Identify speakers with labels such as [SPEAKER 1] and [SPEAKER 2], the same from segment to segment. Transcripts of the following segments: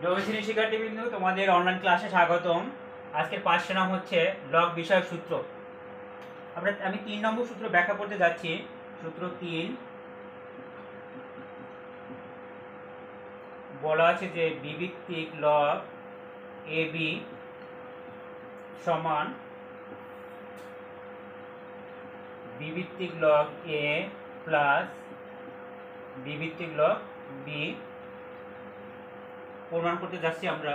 [SPEAKER 1] নবম শ্রেণীর শিক্ষার্থীবৃন্দ, তোমাদের অনলাইন ক্লাসে স্বাগতম। আজকের পাঠের নাম হচ্ছে লগ বিষয়ক সূত্র। আমি 3 নম্বর সূত্র ব্যাখ্যা করতে যাচ্ছি। সূত্র 3 বলা আছে যে বিভিত্তিক লগ এ বি সমান বিভিত্তিক লগ এ প্লাস বিভিত্তিক লগ বি প্রমাণ করতে যাচ্ছি। আমরা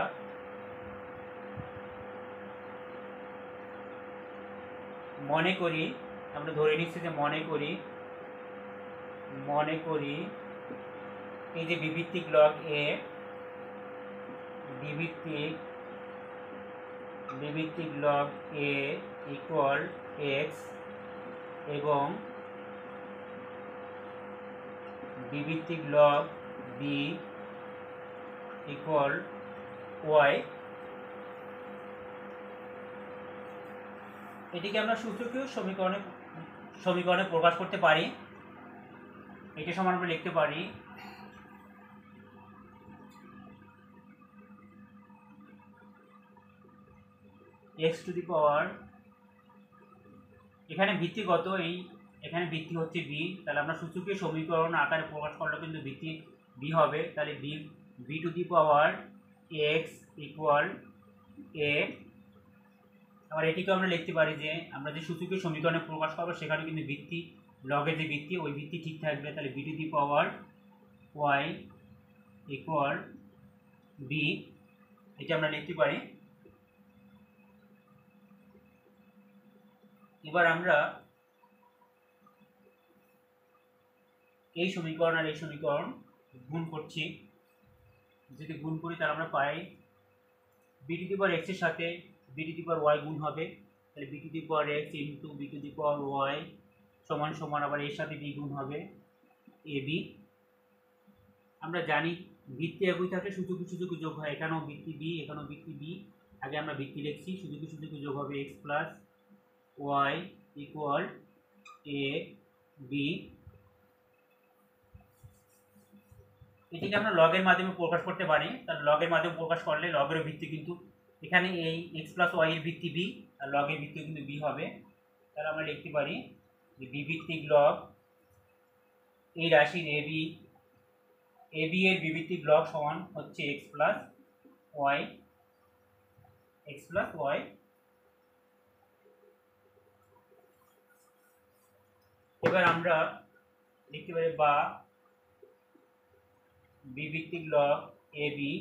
[SPEAKER 1] মনে করি, আমরা ধরে নিচ্ছি যে মনে করি এই যে বিভিত্তিক লগ এ বিভিত্তিক লগ এ ইকুয়াল এক্স এবং বিভিত্তিক লগ বি ইকুয়াল ওয়াই। এটিকে আমরা সূচকীয় সমীকরণে প্রকাশ করতে পারি। এটি সমান আমরা লিখতে পারি এক্স টু দি পাওয়ার, এখানে ভিত্তি কত, এখানে ভিত্তি হচ্ছে বি, তাহলে আমরা সূচকীয় সমীকরণ আকারে প্রকাশ করলে কিন্তু ভিত্তি বি হবে। তাহলে B to the power x equal a. আবার এটিকে আমরা লিখতে পারি যে আমরা যে সূচকীয় সমীকরণে প্রকাশ করবো সেখানে কিন্তু ভিত্তি লগের যে ভিত্তি ওই ভিত্তি ঠিক থাকবে। তাহলে B to the power Y equal B, এটি আমরা লিখতে পারি। এবার আমরা এই সমীকরণ আর এই সমীকরণ গুণ করছি। যদি গুণ করি তাহলে আমরা পাই b to the power x এর সাথে b to the power y গুণ হবে। তাহলে B to the power x into b to the power y সমান সমান আবার এর সাথে বি গুণ হবে এ বি। আমরা জানি ভিত্তি একই থাকে, সূচকী যোগ হয়। এখানেও ভিত্তি বি, এখানেও ভিত্তি বি। আগে আমরা ভিত্তি লিখছি, সূচকী যোগ হবে x plus Y equal a B. এটিকে আমরা লগের মাধ্যমে প্রকাশ করতে পারি। তাহলে লগের মাধ্যমে প্রকাশ করলে লগের ভিত্তি কিন্তু এখানে এই এক্স প্লাস ওয়াই এর ভিত্তি বি আর লগের ভিত্তি কিন্তু বি হবে। তাহলে আমরা লিখতে পারি যে বি ভিত্তিক লগ এই রাশির এ বি এর বিভিত্তিক লগ সমান হচ্ছে এক্স প্লাস ওয়াই। এবার আমরা লিখতে পারি বা বিভিত্তিক log A B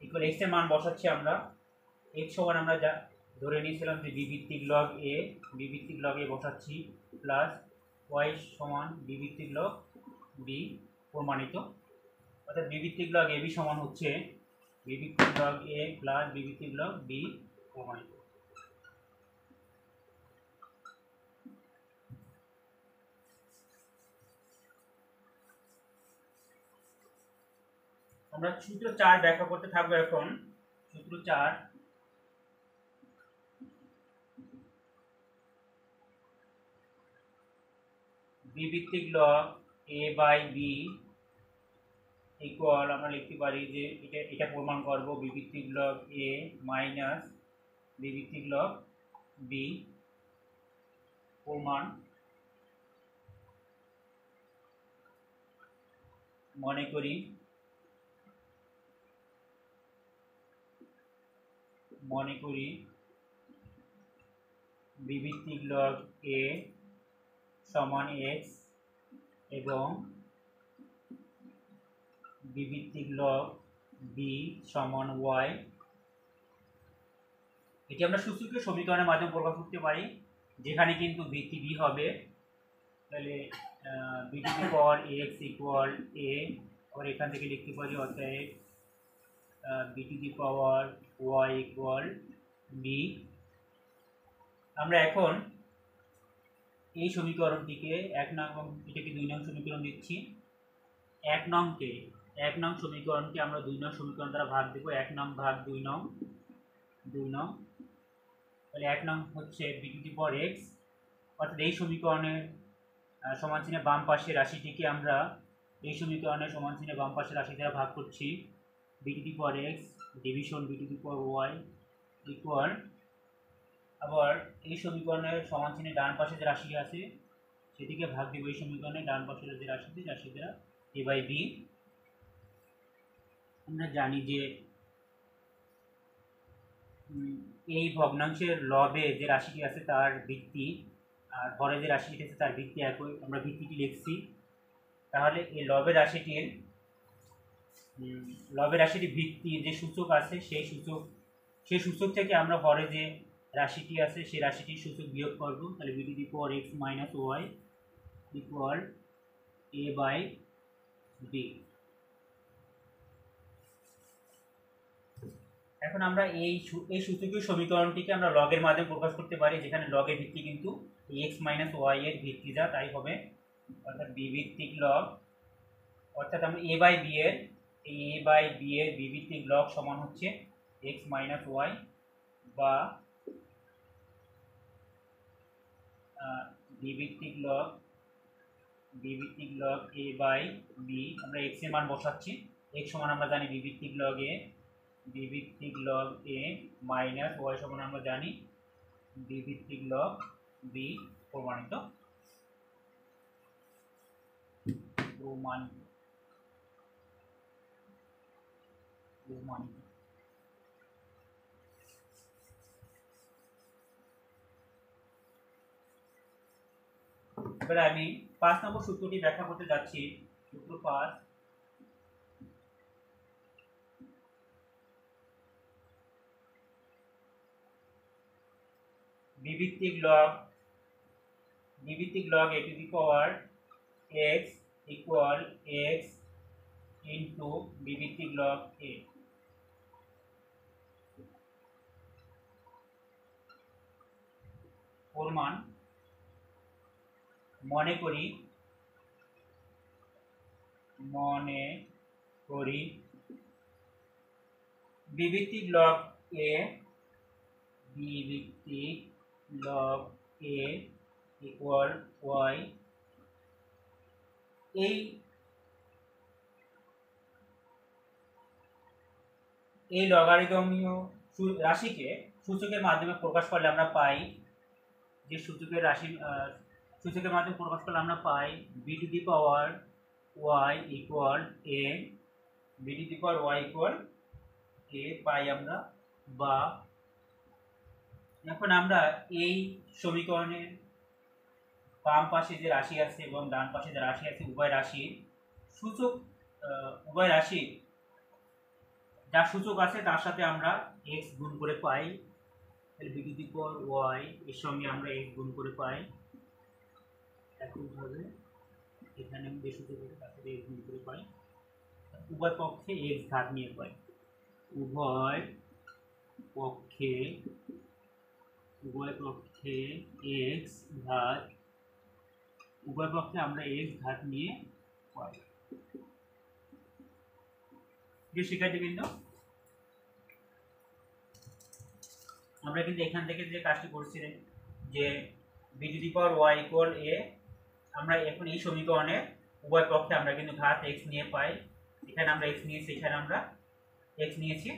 [SPEAKER 1] equal x এর মান বসাচ্ছি আমরা। এক্স সমান আমরা যা ধরে নিয়েছিলাম যে বিভিত্তিক লগ এ বসাচ্ছি প্লাস ওয়াই সমান বিভিত্তিক লগ বি প্রমাণিত। অর্থাৎ বিভিত্তিক লগ এ বি সমান হচ্ছে বিভিত্তিক লগ এ প্লাস বিভিত্তিক লগ বি প্রমাণিত। আমরা সূত্র 4 ব্যাখ্যা করতে থাকবো এখন। সূত্র 4 বিভিত্তিক log a by b equal আমরা লিখতে পারি যে এটা প্রমাণ করব বিভিত্তিক লগ এ মাইনাস বিভিত্তিক লগ বি প্রমাণ। মনে করি বিভিত্তিক লগ এ সমান এক্স এবং বিভিত্তিক লগ বি সমান ওয়াই। এটি আমরা সূচকীয় সমীকরণের মাধ্যমে প্রকাশ করতে পারি, যেখানে কিন্তু ভিত্তি বি হবে। তাহলে B to the power x equal a, আর এখান থেকে লিখতে পারি অতএব b to the power Y equal b. আমরা এখন এই সমীকরণটিকে 1 নং এবং এটাকে 2 নং সমীকরণ দিচ্ছি। 1 নং সমীকরণকে আমরা 2 নং সমীকরণ দ্বারা ভাগ দেব। 1 নং ভাগ 2 নং। তাহলে 1 নং হচ্ছে B to the power X, অর্থাৎ এই সমীকরণের সমান চিহ্নে বাম পাশের রাশিটিকে আমরা এই সমীকরণের সমান চিহ্নে বাম পাশের রাশি দ্বারা ভাগ করছি। B to the power X division B to the power Y equal, আবার এই সমীকরণের সমান চিহ্নের ডান পাশে যে রাশি আছে সেটিকে ভাগ দিব এই সমীকরণে ডান পাশের যে রাশি দ্বারা এ বাই বি। আমরা জানি যে এই ভগ্নাংশের লবে যে রাশিটি আছে তার ভিত্তি আর হরে যে রাশিটি আছে তার ভিত্তি একই, আমরা ভিত্তিটি লিখছি। তাহলে এই লবের রাশিটি ভিত্তি যে সূচক আছে সেই সূচক থেকে আমরা হরে যে রাশিটি আছে সেই রাশিটির সূচক বিয়োগ করব। তাহলে B to the power X minus Y equal A by B. এখন আমরা এই সূচকীয় সমীকরণটিকে আমরা লগের মাধ্যমে প্রকাশ করতে পারি, যেখানে লগের ভিত্তি কিন্তু এক্স মাইনাস ওয়াই এর ভিত্তি যা তাই হবে, অর্থাৎ বি ভিত্তিক লগ, অর্থাৎ আমরা এ বাই বি এর বি ভিত্তিক লগ সমান হচ্ছে এক্স মাইনাস ওয়াই, বা বি ভিত্তিক লগ এ বাই বি। আমরা এক্স এর মান বসাচ্ছি, এক্স সমান আমরা জানি বি ভিত্তিক লগ এ মাইনাস ওয়াই সমান আমরা জানি বি ভিত্তিক লগ বি। প্রমাণিত। এবারে আমি 5 নম্বর সূত্রটি ব্যাখ্যা করতে যাচ্ছি। সূত্র 5, বি ভিত্তিক log A to the power x equal X into B ভিত্তিক লগ এ। প্রমাণ, মনে করি বি ভিত্তিক লগ এ ইকুয়াল ওয়াই। এই লগারিদমীয় রাশিকে সূচকের মাধ্যমে প্রকাশ করলে আমরা পাই যে সূচকের মাধ্যমে প্রকাশ করলে আমরা পাই b to the power Y equal a, b to the power Y equal a পাই আমরা। বা এখন আমরা এই সমীকরণের বাম পাশে যে রাশি আছে এবং ডান পাশে যে রাশি আছে উভয় রাশির যা সূচক আছে তার সাথে আমরা এক্স গুণ করে পাই, b to the power y এর সঙ্গে আমরা এক্স গুণ করে পাই। একইভাবে এখানে যে সূচক আছে তার সাথে এক্স গুণ করে পাই, উভয় পক্ষে এক্স ঘাত নিয়ে পাই। উভয় পক্ষে এক্স ঘাত, উভয় পক্ষে আমরা এক্স ঘাত নিয়ে পাই। শিক্ষার্থীবৃন্দ, আমরা কিন্তু এখান থেকে যে কাজটি করছিলেন যে b to the power Y equal a, আমরা এখন এই সমীকরণে উভয় পক্ষে আমরা কিন্তু ঘাত এক্স নিয়ে পাই। এখানে আমরা এক্স নিয়েছি, এখানে আমরা এক্স নিয়েছি।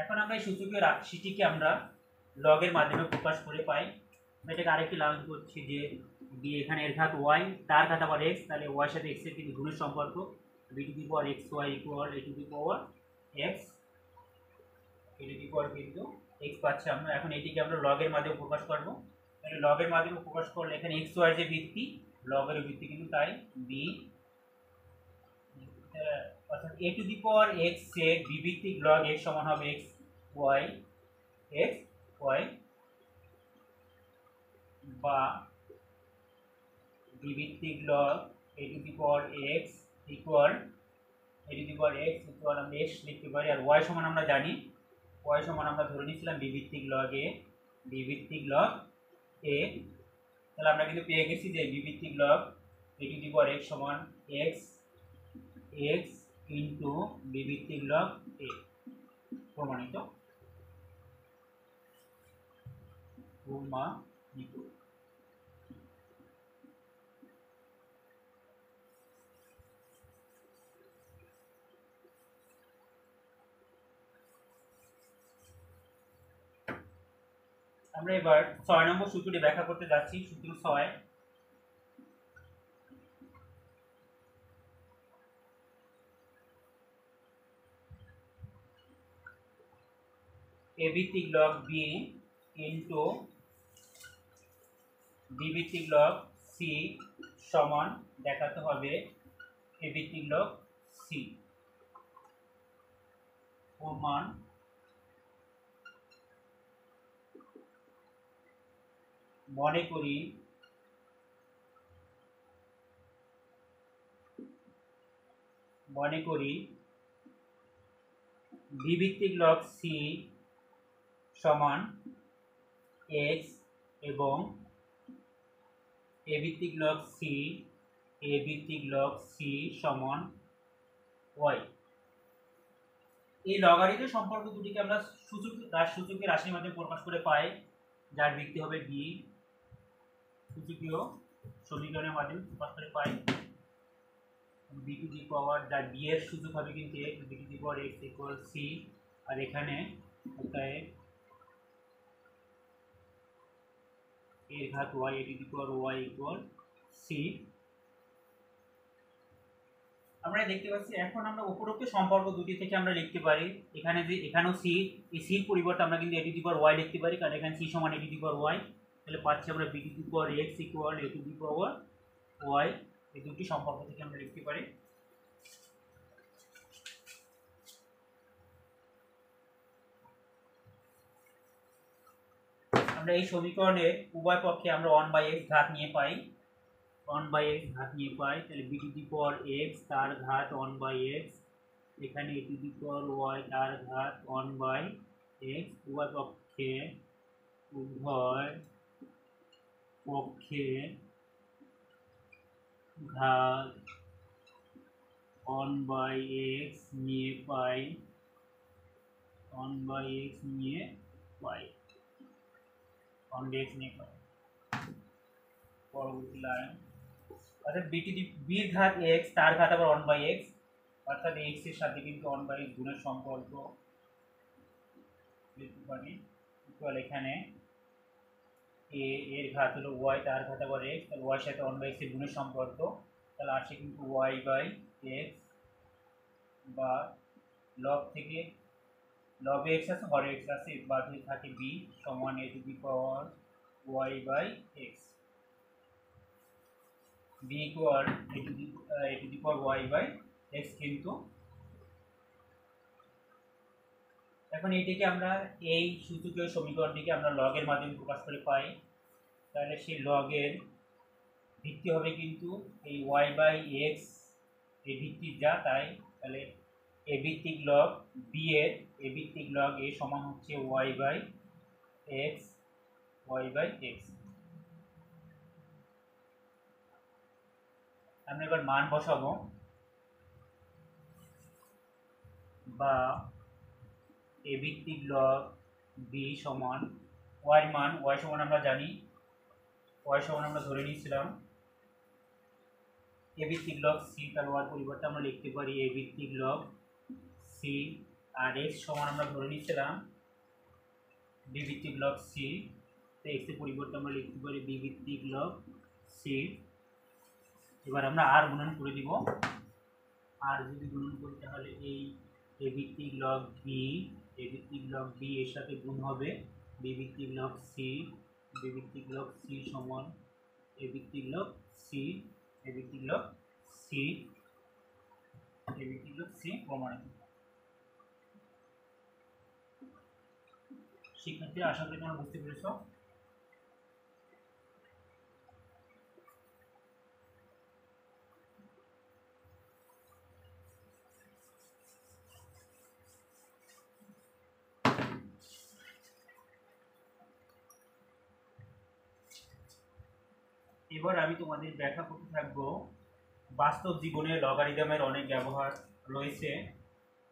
[SPEAKER 1] এখন আমরা এই সূচকীয় রাশিটিকে আমরা লগের মাধ্যমে প্রকাশ করে পাই। এটাকে আরেকটি লাইন করছি যে বি এখানে এর ঘাত ওয়াই, তার ঘাত আবার এক্স, তাহলে ওয়াই সাথে এক্স এর কিন্তু গুণের সম্পর্ক, b to the power x y equal a to the power x, a to the power কিন্তু এক্স পাচ্ছি আমরা। এখন এটিকে আমরা লগের মাধ্যমে প্রকাশ করব। তাহলে লগের মাধ্যমে প্রকাশ করলে এখানে এক্স ওয়াই যে ভিত্তি, লগের ভিত্তি কিন্তু তাই বি, অর্থাৎ এ টু দি পাওয়ার এক্স এর বি ভিত্তিক লগ এক্স সমান হবে এক্স ওয়াই, বা বি ভিত্তিক log A to the power x equal আমরা এক্স লিখতে পারি। আর ওয়াই সমান আমরা জানি, ওয়াই সমান আমরা ধরে নিয়েছিলাম বি ভিত্তিক লগ এ। তাহলে আমরা কিন্তু পেয়ে গেছি যে বি ভিত্তিক log A to the power x সমান এক্স ইন্টু বি ভিত্তিক লগ এ। প্রমাণিত। আমরা এবার 6 নম্বর সূত্রটি ব্যাখ্যা করতে যাচ্ছি। সূত্র 6, a ভিত্তিক লগ b ইন্টু b ভিত্তিক লগ c সমান দেখাতে হবে a ভিত্তিক লগ c। প্রমাণ মনে করি b ভিত্তিক লগ c সমান x এবং a ভিত্তিক লগ c সমান y। এই লগারিদমের সম্পর্ক দুটিকে আমরা সূচকীয় রাশির মাধ্যমে প্রকাশ করে পাই, যার ভিত্তি হবে b। সূচকীয় সমীকরণের মাধ্যমে প্রকাশ করে পাই b টু দি পাওয়ার, যার b এর সূচক হবে কিন্তু x, b two the power x equal c, আর এখানে অতএব এর ঘাত y a two the power y equal c। আমরা দেখতে পাচ্ছি এখন আমরা উপরোক্ত সম্পর্ক দুটি থেকে আমরা লিখতে পারি, এখানেও c, এই c এর পরিবর্তে আমরা কিন্তু a two the power y লিখতে পারি, কারণ এখানে c সমান a two the power y। তাহলে পাচ্ছি আমরা b two the power x equal a two the power y। এই দুটি সম্পর্ক থেকে আমরা লিখতে পারি। আমরা এই সমীকরণে উভয় পক্ষে আমরা 1/x ঘাত নিয়ে পাই, তাহলে b two the power x তার ঘাত 1/x, এখানে a two the power y তার ঘাত 1/x, উভয় পক্ষে ঘাত 1/x নিয়ে পাই, পরবর্তী লাইন অর্থাৎ b এর ঘাত x তার ঘাত আবার 1/x, অর্থাৎ x এর সাথে কিন্তু 1/x গুণের সম্পর্ক লিখতে পারি। ইকুয়াল এখানে a এর ঘাত হলো y তার ঘাত আবার x, তাহলে y এর সাথে 1/x এর গুণের সম্পর্ক, তাহলে আসে কিন্তু y/x বা লব থেকে লবে x আছে, হরে x আছে, বাদ হয়ে থাকে b সমান a two the power y/x। b equal a two the power y/x। কিন্তু এখন এইটাকে আমরা এই সূচকীয় সমীকরণটিকে আমরা লগের মাধ্যমে প্রকাশ করে পাই, তাহলে সেই লগের ভিত্তি হবে কিন্তু এই y/x, এই ভিত্তি যা তাই, তাহলে a ভিত্তিক লগ b এর a ভিত্তিক লগ a সমান হচ্ছে y/x। আমরা এবার মান বসাবো, বা a ভিত্তিক লগ b সমান y মান, y সমান আমরা জানি, y সমান আমরা ধরে নিয়েছিলাম a ভিত্তিক লগ c, তাহলে y পরিবর্তে আমরা লিখতে পারি a ভিত্তিক লগ c, আর x সমান আমরা ধরে নিয়েছিলাম b ভিত্তিক লগ c, তো x এর পরিবর্তে আমরা লিখতে পারি b ভিত্তিক লগ c। এবার আমরা আর গুণন করে দিব, আর যদি গুণন করি তাহলে এই a ভিত্তিক লগ b এর সাথে গুণ হবে b ভিত্তিক লগ c, সমান a ভিত্তিক লগ c প্রমাণিত। শিক্ষার্থীরা আশা করি তোমরা বুঝতে পেরেছ। এবার আমি তোমাদের ব্যাখ্যা করতে থাকবো বাস্তব জীবনে লগারিদমের অনেক ব্যবহার রয়েছে,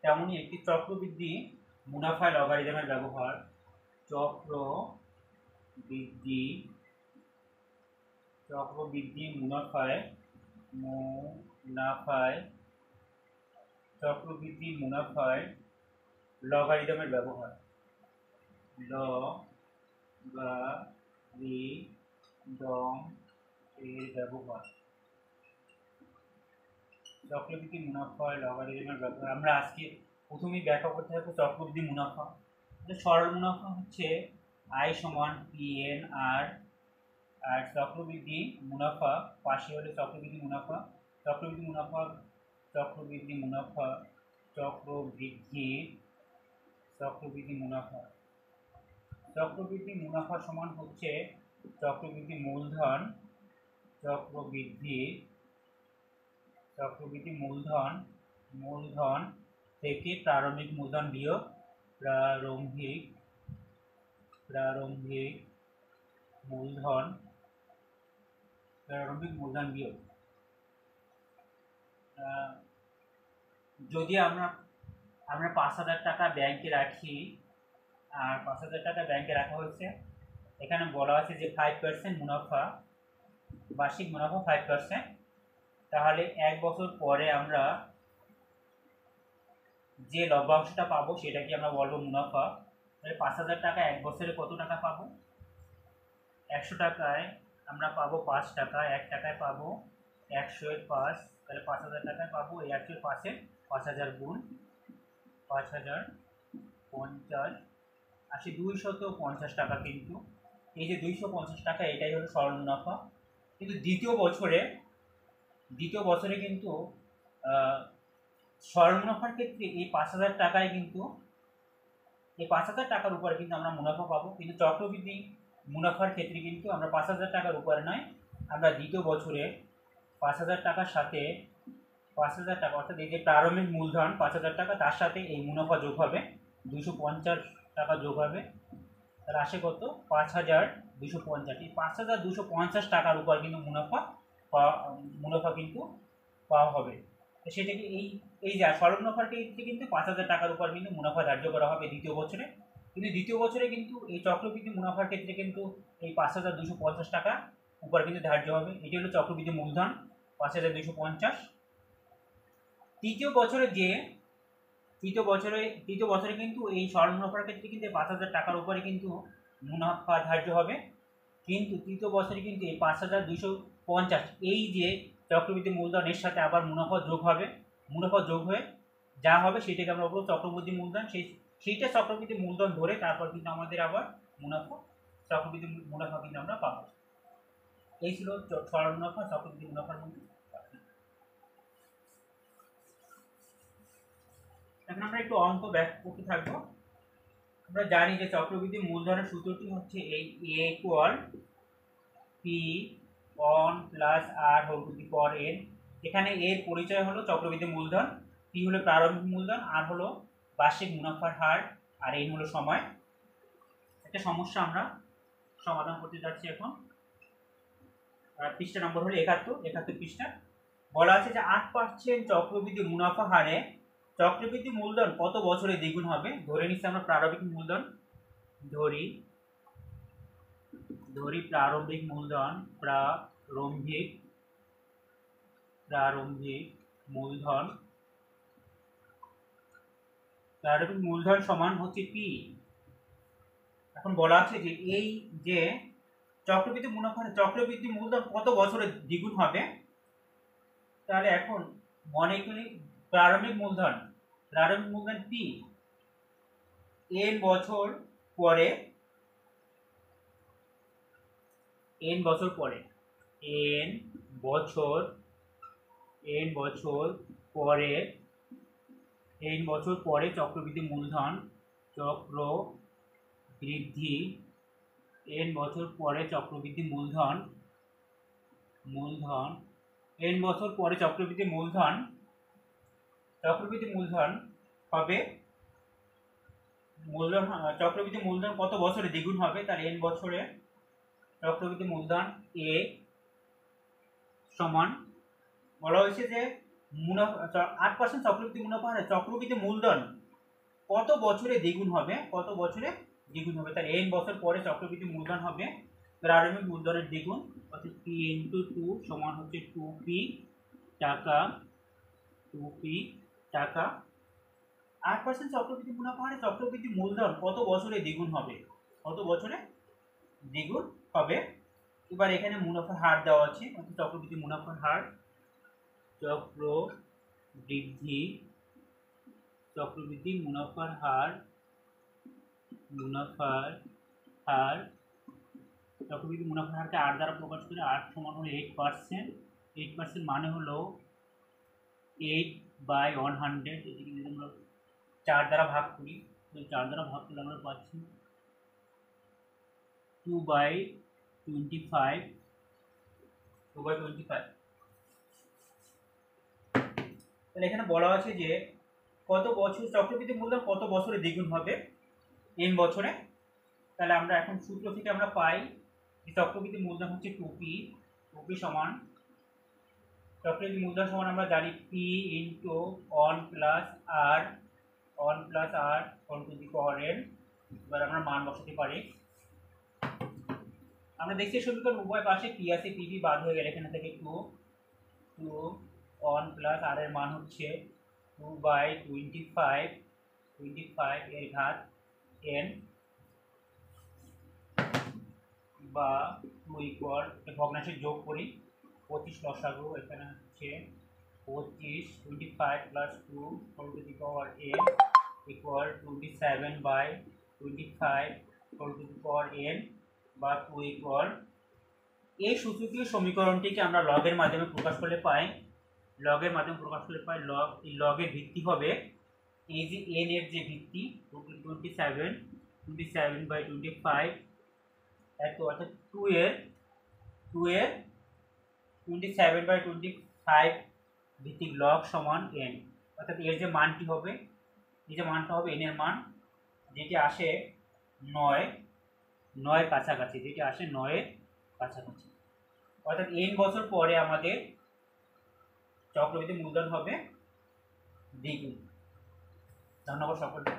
[SPEAKER 1] তেমনই একটি চক্রবৃদ্ধি মুনাফায় লগারিদমের ব্যবহার। চক্রবৃদ্ধি মুনাফায় লগারিদমের ব্যবহার। বা রি দম এর ব্যবহার। চক্রবৃদ্ধি মুনাফা লগারিদমের ব্যবহার আমরা আজকে প্রথমেই ব্যাখ্যা করতে থাকবো চক্রবৃদ্ধি মুনাফা। সরল মুনাফা হচ্ছে আই সমান পি এন আর, আর চক্রবৃদ্ধি মুনাফা পাশে হলে চক্রবৃদ্ধি মুনাফা, চক্রবৃদ্ধি মুনাফা চক্রবৃদ্ধি মুনাফা চক্রবৃদ্ধি চক্রবৃদ্ধি মুনাফা চক্রবৃদ্ধি মুনাফা সমান হচ্ছে চক্রবৃদ্ধি মূলধন চক্রবৃদ্ধি চক্রবৃদ্ধি মূলধন থেকে প্রারম্ভিক মূলধন বিয়োগ প্রারম্ভিক মূলধন বিয়োগ। যদি আমরা 5,000 টাকা ব্যাংকে রাখি, আর 5,000 টাকা ব্যাংকে রাখা হয়েছে, এখানে বলা আছে যে 5% মুনাফা, বার্ষিক মুনাফা 5%, তাহলে 1 বছর পরে আমরা যে লভ্যাংশটা পাবো সেটাকে আমরা বলবো মুনাফা। তাহলে 5,000 টাকা 1 বছরে কত টাকা পাবো? 100 টাকায় আমরা পাবো 5 টাকা, 1 টাকায় পাবো 100 এর 5, তাহলে 5,000 টাকায় পাবো এই 100 এর 5-এ 5,000 গুণ 5,000 50 আসে 250 টাকা। কিন্তু এই যে 250 টাকা এটাই হলো সরল মুনাফা। কিন্তু দ্বিতীয় বছরে কিন্তু সরল মুনাফার ক্ষেত্রে এই 5,000 টাকায় কিন্তু এই 5,000 টাকার উপরে কিন্তু আমরা মুনাফা পাবো, কিন্তু চক্রবৃদ্ধি মুনাফার ক্ষেত্রে কিন্তু আমরা 5,000 টাকার উপরে নয়, আমরা দ্বিতীয় বছরে 5,000 টাকার সাথে 5,000 টাকা অর্থাৎ এই যে প্রারম্ভিক মূলধন 5,000 টাকা, তার সাথে এই মুনাফা যোগ হবে 250 টাকা যোগ হবে, তাহলে আসে কত? 5,250। এই 5,250 টাকার উপর কিন্তু মুনাফা কিন্তু পাওয়া হবে। তো সেটাকে এই যে সরল মুনাফার ক্ষেত্রে কিন্তু 5,000 টাকার উপর কিন্তু মুনাফা ধার্য করা হবে দ্বিতীয় বছরে, কিন্তু দ্বিতীয় বছরে কিন্তু এই চক্রবৃদ্ধি মুনাফার ক্ষেত্রে কিন্তু এই 5,250 টাকা উপর কিন্তু ধার্য হবে। এটি হলো চক্রবৃদ্ধি মূলধন 5,250। তৃতীয় বছরে কিন্তু এই সরল মুনাফার ক্ষেত্রে কিন্তু 5,000 টাকার উপরে কিন্তু মুনাফা ধার্য হবে, কিন্তু তৃতীয় বছরে কিন্তু এই 5,250 এই যে চক্রবৃদ্ধি মূলধন এর সাথে আবার মুনাফা যোগ হয়ে যা হবে সেটাকে আমরা বলবো চক্রবৃদ্ধি মূলধন। সেইটা চক্রবৃদ্ধি মূলধন ধরে তারপর কিন্তু আমাদের আবার চক্রবৃদ্ধি মুনাফা কিন্তু আমরা পাবো। এই ছিল সরল মুনাফা চক্রবৃদ্ধি মুনাফার মধ্যে। এখন আমরা একটু অঙ্ক ব্যাখ্যা করতে থাকবো। আমরা জানি যে চক্রবৃদ্ধি মূলধনের সূত্রটি হচ্ছে এই A = P(on + R)(n)। এখানে এর পরিচয় হলো চক্রবৃদ্ধি মূলধন, P হলো প্রারম্ভিক মূলধন, R হলো বার্ষিক মুনাফার হার, আর N হলো সময়। একটা সমস্যা আমরা সমাধান করতে যাচ্ছি এখন। পৃষ্ঠা নম্বর হলো 71 পৃষ্ঠা। বলা আছে যে 8% চক্রবৃদ্ধি মুনাফা হারে চক্রবৃদ্ধি মূলধন কত বছরে দ্বিগুণ হবে? ধরে নিচ্ছি আমরা প্রারম্ভিক মূলধন, ধরি প্রারম্ভিক মূলধন প্রারম্ভিক মূলধন সমান হচ্ছে P। এখন বলা আছে যে এই যে চক্রবৃদ্ধি মূলধন কত বছরে দ্বিগুণ হবে, তাহলে এখন মনে করি প্রারম্ভিক মূলধন P n বছর পরে চক্রবৃদ্ধি মূলধন n বছর পরে চক্রবৃদ্ধি মূলধন হবে চক্রবৃদ্ধি মূলধন কত বছরে দ্বিগুণ হবে, তাহলে n বছরে চক্রবৃদ্ধি মূলধন A সমান বলা হয়েছে যে 8% চক্রবৃদ্ধি মুনাফা হারে চক্রবৃদ্ধি মূলধন কত বছরে দ্বিগুণ হবে, তাহলে n বছর পরে চক্রবৃদ্ধি মূলধন হবে প্রারম্ভিক মূলধনের দ্বিগুণ, অর্থাৎ P × 2 সমান হচ্ছে 2P টাকা। 8% চক্রবৃদ্ধি মুনাফা হারে চক্রবৃদ্ধি মূলধন কত বছরে দ্বিগুণ হবে? দ্বিগুণ হবে। এবার এখানে মুনাফার হার দেওয়া আছে, চক্রবৃদ্ধি মুনাফার হার, চক্রবৃদ্ধি মুনাফার হার, চক্রবৃদ্ধি মুনাফার হারকে 8 দ্বারা প্রকাশ করে। 8 সমান হলো 8%। 8% মানে হলো 8/100। এটিকে যদি আমরা 4 দ্বারা ভাগ করি, তো 4 দ্বারা ভাগ করলে আমরা পাচ্ছি 2/25। তাহলে এখানে বলা আছে যে কত বছর চক্রবৃদ্ধি মূলধন কত বছরে দ্বিগুণ হবে, n বছরে। তাহলে আমরা এখন সূত্র থেকে আমরা পাই যে চক্রবৃদ্ধি মূলধন হচ্ছে 2p সমান, চক্রবৃদ্ধি মূলধন সমান আমরা জানি p into 1 plus r on two the power n। এবার আমরা মান বসাতে পারি। আমরা দেখছি সমীকরণ উভয় পাশে p আছে, pb বাদ হয়ে গেলে এখানে থেকে 2 1 প্লাস r এর মান হচ্ছে 2/25 এর ঘাত n বা 2 ইকুয়াল, ভগ্নাংশের যোগ করি, 25 লসাগু, এখানে হচ্ছে 25 plus 2 whole to the power n equal 27/25 whole to the power n বা 2 ইকুয়াল। এই সূচকীয় সমীকরণটিকে আমরা লগের মাধ্যমে প্রকাশ করলে পাই, লগ এই লগের ভিত্তি হবে এই যে n এর যে ভিত্তি 27/25 এত, অর্থাৎ 2 এর 27/25 ভিত্তিক লগ সমান n। অর্থাৎ এর যে মানটি হবে, এই যে মানটা হবে n এর মান, যেটি আসে 9 কাছাকাছি, যেটি আসে 9 এর কাছাকাছি। অর্থাৎ n বছর পরে আমাদের চক্রবৃদ্ধি মূলধন হবে দ্বিগুণ। ধন্যবাদ সকলকে।